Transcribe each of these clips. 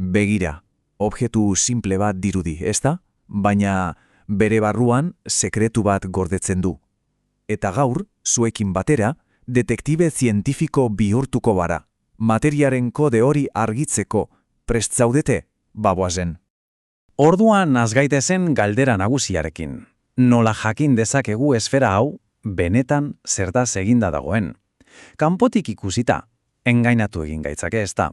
Begira, objektu simple bat dirudi, ezta? Baina bere barruan sekretu bat gordetzen du. Eta gaur, zuekin batera, detektibe zientifiko bihurtuko bara. Materiaren kode hori argitzeko prest zaudete, baboazen. Orduan azgaitezen galdera nagusiarekin. Nola jakin dezakegu esfera hau, benetan zertaz eginda dagoen. Kanpotik ikusita, engainatu egin gaitzake ezta.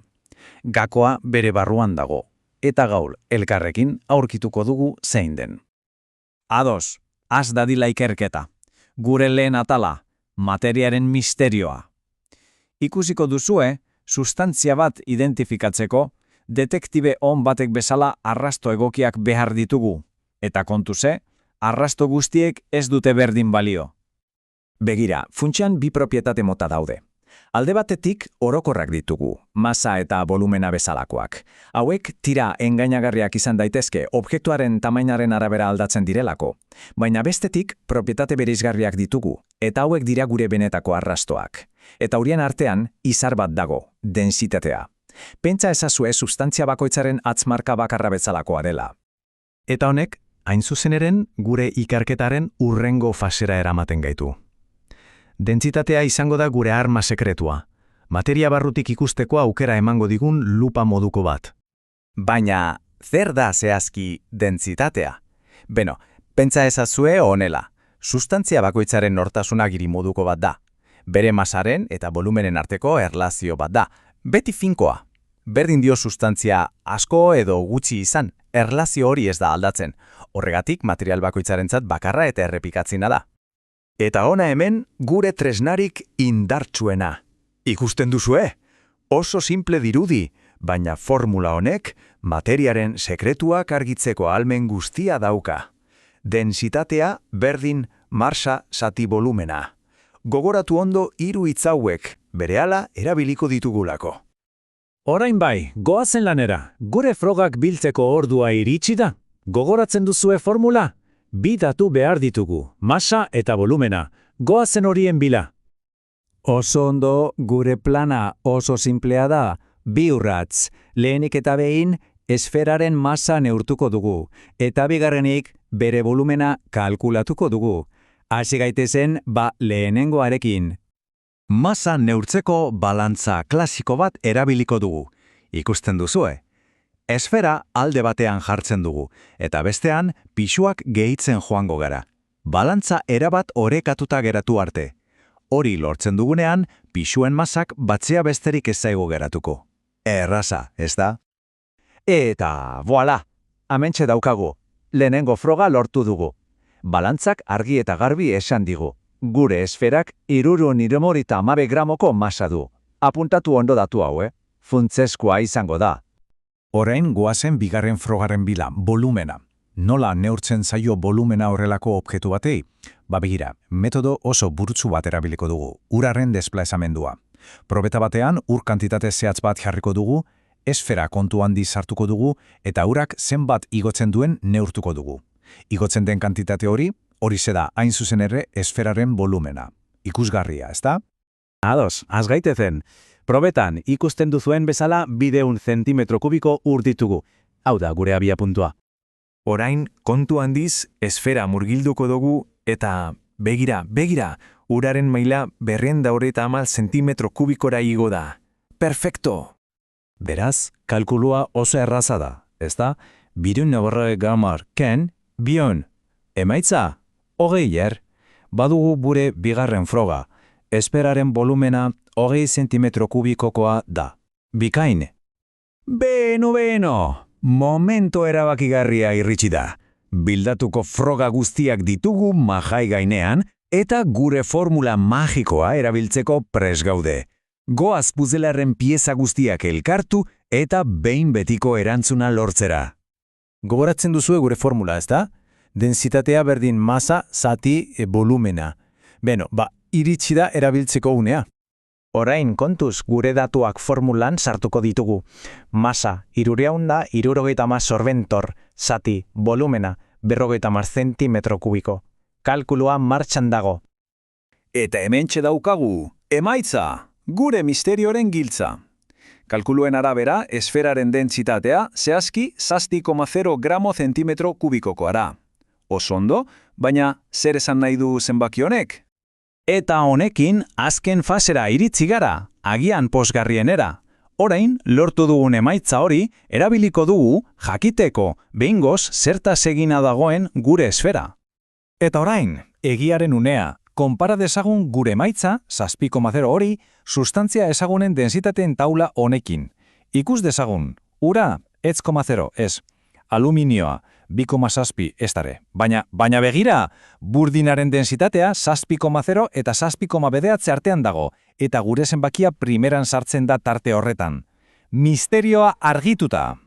Gakoa bere barruan dago, eta gaur elkarrekin aurkituko dugu zein den. Ados, az dadila ikerketa. Gure lehen atala, materiaren misterioa. Ikusiko duzue, sustantzia bat identifikatzeko, detektibe on batek bezala arrasto egokiak behar ditugu. Eta kontuze, arrasto guztiek ez dute berdin balio. Begira, funtsean bi propietate mota daude. Alde batetik orokorrak ditugu, masa eta volumena bezalakoak. Hauek tira engainagarriak izan daitezke objektuaren tamainaren arabera aldatzen direlako. Baina bestetik propietate bereizgarriak ditugu, eta hauek dira gure benetako arrastoak. Eta horien artean, izar bat dago, densitatea. Pentsa ezazue sustantzia bakoitzaren atzmarka bakarra bezalakoa dela. Eta honek, hain zuzeneren, gure ikerketaren hurrengo fasera eramaten gaitu. Dentsitatea izango da gure arma sekretua. Materia barrutik ikusteko aukera emango digun lupa moduko bat. Baina, zer da zehazki dentsitatea? Beno, pentsa ezazue honela. Sustantzia bakoitzaren nortasuna giri moduko bat da. Bere masaren eta volumenen arteko erlazio bat da. Beti finkoa. Berdin dio sustantzia asko edo gutxi izan, erlazio hori ez da aldatzen. Horregatik material bakoitzarentzat bakarra eta errepikatzina da. Eta hona hemen gure tresnarik indartsuena. Ikusten duzue? Oso simple dirudi, baina formula honek materiaren sekretuak argitzeko ahalmen guztia dauka. Densitatea berdin masa zati volumena. Gogoratu ondo 3 hitz hauek, berehala erabiliko ditugulako. Orain bai, goazen lanera, gure frogak biltzeko ordua iritsi da. Gogoratzen duzue formula? 2 datu behar ditugu, masa eta volumena, goazen horien bila. Oso ondo, gure plana oso simplea da, 2 urratz, lehenik eta behin esferaren masa neurtuko dugu, eta bigarrenik bere volumena kalkulatuko dugu. Hasi gaitezen lehenengoarekin. Masa neurtzeko balantza klasiko bat erabiliko dugu. Ikusten duzue? Esfera alde batean jartzen dugu, eta bestean pisuak gehitzen joango gara. Balantza erabat orekatuta geratu arte. Hori lortzen dugunean, pisuen masak batzea besterik ez zaigu geratuko. Erraza, ez da? Eta, voila! Hementxe daukagu. Lehenengo froga lortu dugu. Balantzak argi eta garbi esan digu. Gure esferak 390 gramoko masa du. Apuntatu ondo datu hau, Funtsezkoa izango da. Orain goazen bigarren frogaren bila, volumena. Nola neurtzen zaio volumena horrelako objektu batei? Begira, metodo oso burutsu bat erabiliko dugu, uraren desplazamendua. Probeta batean, ur kantitate zehatz bat jarriko dugu, esfera kontu handi sartuko dugu, eta urak zenbat igotzen duen neurtuko dugu. Igotzen den kantitate hori da hain zuzen ere esferaren volumena. Ikusgarria, ezta? Ados, az gaitezen. Probetan, ikusten duzuen bezala 200 zentimetro kubiko ur ditugu. Hau da gure abiapuntua. Orain, kontu handiz, esfera murgilduko dugu, eta begira, uraren maila 230 zentimetro kubikora igo da. Perfecto! Beraz, kalkulua oso erraza da, ezta? 290 gramar ken, bion. Emaitza, 20 badugu gure bigarren froga. Esferaren volumena 20 zentimetro kubikokoa da. Bikain. Beno, momento erabakigarria iritsi da. Bildatuko froga guztiak ditugu mahai gainean, eta gure formula magikoa erabiltzeko pres gaude. Goaz puzelarren pieza guztiak elkartu eta behin betiko erantzuna lortzera. Gogoratzen duzue gure formula, ezta? Densitatea berdin masa, zati, volumena. Beno, iritsi da erabiltzeko unea. Orain kontuz gure datuak formulan sartuko ditugu. Masa, 370 sorbentor, zati, volumena, 50 zentimetro kubiko. Kalkulua martxan dago. Eta hementxe daukagu, emaitza, gure misterioren giltza. Kalkuluen arabera, esferaren dentsitatea zehazki 7,0 gramo zentimetro kubikokoara. Oso ondo, baina zer esan nahi du zenbaki honek? Eta honekin, azken fasera iritsi gara, agian posgarrienera. Orain, lortu dugun emaitza hori, erabiliko dugu jakiteko behingoz zertaz egina dagoen gure esfera. Eta orain, egiaren unea, konpara dezagun gure emaitza, 7,0 hori, sustantzia ezagunen densitateen taula honekin. Ikus dezagun, ura, 1,0 ez, aluminioa, 2,7 estare. Baina begira, burdinaren densitatea 7,0 eta 7,9 artean dago, eta gure zenbakia primeran sartzen da tarte horretan. Misterioa argituta.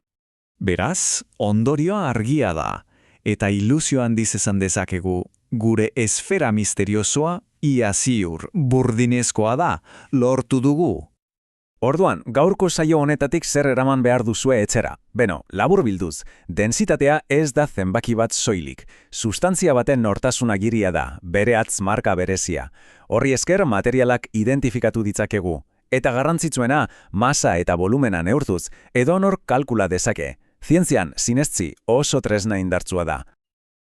Beraz, ondorioa argia da, eta ilusio handiz esan dezakegu, gure esfera misteriosoa ia ziur burdinezkoa da, lortu dugu. Orduan, gaurko saio honetatik zer eraman behar duzue etxera. Beno, labur bilduz, densitatea ez da zenbaki bat soilik. Sustantzia baten nortasun agiria da, bere atz marka berezia. Horri esker materialak identifikatu ditzakegu. Eta garrantzitsuena, masa eta volumena neurtuz, edonor kalkula dezake. Zientzian, sinestzi oso tresna indartsua da.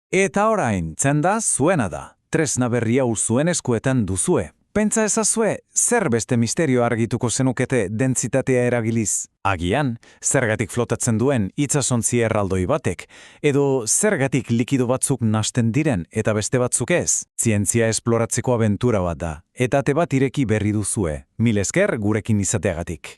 Eta orain, txanda zuena da. Tresna berri hau zuen eskuetan duzue. Pentsa ezazue, zer beste misterio argituko zenukete dentsitatea erabiliz? Agian, zergatik flotatzen duen itsasontzi erraldoi batek, edo zergatik likido batzuk nasten diren eta beste batzuk ez? Zientzia esploratzeko abentura bat da, eta ate bat ireki berri duzue. Mil esker gurekin izateagatik.